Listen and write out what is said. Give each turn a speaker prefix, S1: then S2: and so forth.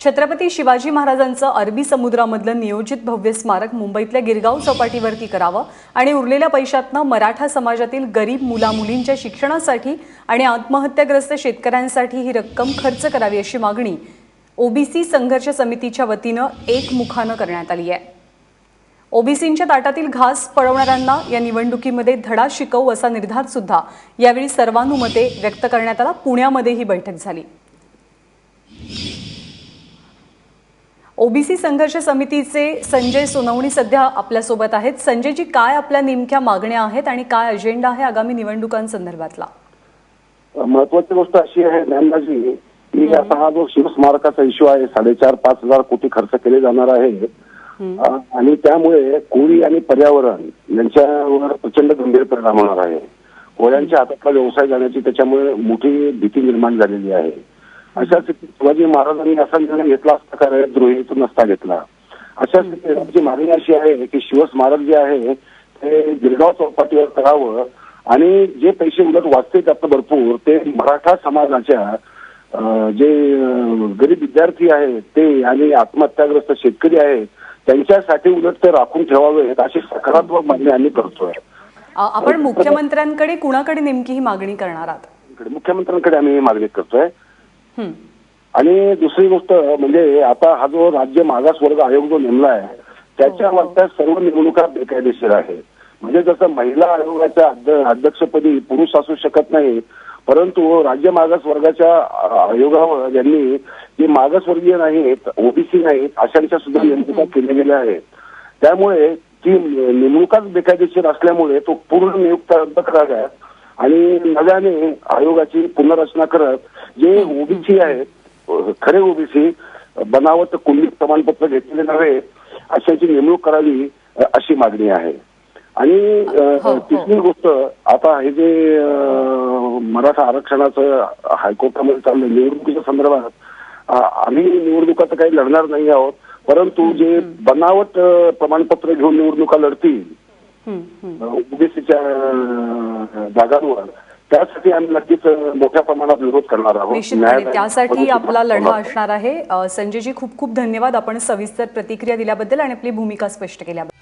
S1: छत्रपती शिवाजी महाराजांचं अरबी समुद्रामधलं नियोजित भव्य स्मारक मुंबईतल्या गिरगाव चौपाटीवरती करावं आणि उरलेल्या पैशातनं मराठा समाजातील गरीब मुलामुलींच्या शिक्षणासाठी आणि आत्महत्याग्रस्त शेतकऱ्यांसाठी ही रक्कम खर्च करावी अशी मागणी ओबीसी संघर्ष समितीच्या वतीनं एकमुखानं करण्यात आली आहे। ओबीसींच्या ताटातील घास पळवणाऱ्यांना या निवडणुकीमध्ये धडा शिकवू असा निर्धार सुद्धा यावेळी सर्वानुमते व्यक्त करण्यात आला। पुण्यामध्ये ही बैठक झाली। ओबीसी संघर्ष समितीचे संजय सोनवणी सध्या आपल्यासोबत आहेत। संजयजी, काय आपल्या नेमक्या मागण्या आहेत आणि काय अजेंडा आहे आगामी निवडणुकांसंदर्भातला?
S2: महत्त्वाची गोष्ट अशी आहे ज्ञानदाजी की आता हा जो शिवस्मारकाचा इश्यू आहे 4.5-5 हजार कोटी खर्च केले जाणार आहे आणि त्यामुळे कोळी आणि पर्यावरण यांच्यावर प्रचंड गंभीर परिणाम होणार आहे। कोळ्यांच्या हातातला व्यवसाय जाण्याची त्याच्यामुळे मोठी भीती निर्माण झालेली आहे। अशा स्थितीत शिवाजी महाराजांनी असा निर्णय घेतला असता का द्रोहीतून नसता घेतला। अशा स्थितीत आमची मागणी अशी आहे की शिवस्मारक जे आहे ते गिरगाव चौपाटीवर करावं आणि जे पैसे उलट वाचते त्यातलं भरपूर ते मराठा समाजाच्या जे गरीब विद्यार्थी आहेत ते आणि आत्महत्याग्रस्त शेतकरी आहेत त्यांच्यासाठी उलट ते राखून ठेवावेत अशी सकारात्मक मागणी आम्ही करतोय।
S1: आपण मुख्यमंत्र्यांकडे कुणाकडे नेमकी ही मागणी करणार आहात?
S2: मुख्यमंत्र्यांकडे आम्ही ही मागणी करतोय। आणि दुसरी गोष्ट म्हणजे आता हा जो राज्य मागासवर्ग आयोग जो नेमला आहे त्याच्यावरच्या सर्व निवडणुका बेकायदेशीर आहे। म्हणजे जसं महिला आयोगाच्या अध्यक्षपदी पुरुष असू शकत नाही, परंतु राज्य मागासवर्गाच्या आयोगावर ज्यांनी जे मागासवर्गीय नाहीत, ओबीसी नाहीत अशांच्या सुद्धा नेमणुका केल्या गेल्या आहेत। त्यामुळे ती नेमणुकाच बेकायदेशीर असल्यामुळे तो पूर्ण नियुक्त्या रद्द कराव्यात आणि नव्याने आयोगाची पुनर्रचना करत जे ओबीसी आहेत खरे ओबीसी बनावट कुंडली प्रमाणपत्र घेतलेले नव्हे अशाची नेमणूक करावी अशी मागणी आहे। आणि तिसरी गोष्ट आता हे जे मराठा आरक्षणाचं हायकोर्टामध्ये चाललं निवडणुकीच्या संदर्भात आम्ही निवडणुका तर काही लढणार नाही आहोत, परंतु जे बनावट प्रमाणपत्र घेऊन निवडणुका लढतील ओबीसीच्या जागांवर त्यासाठी आम्ही नक्कीच मोठ्या प्रमाणात विरोध करणार आहोत।
S1: निश्चितपणे त्यासाठी आपला लढा असणार आहे। संजयजी, खूप खूप धन्यवाद आपण सविस्तर प्रतिक्रिया दिल्याबद्दल आणि आपली भूमिका स्पष्ट केल्याबद्दल।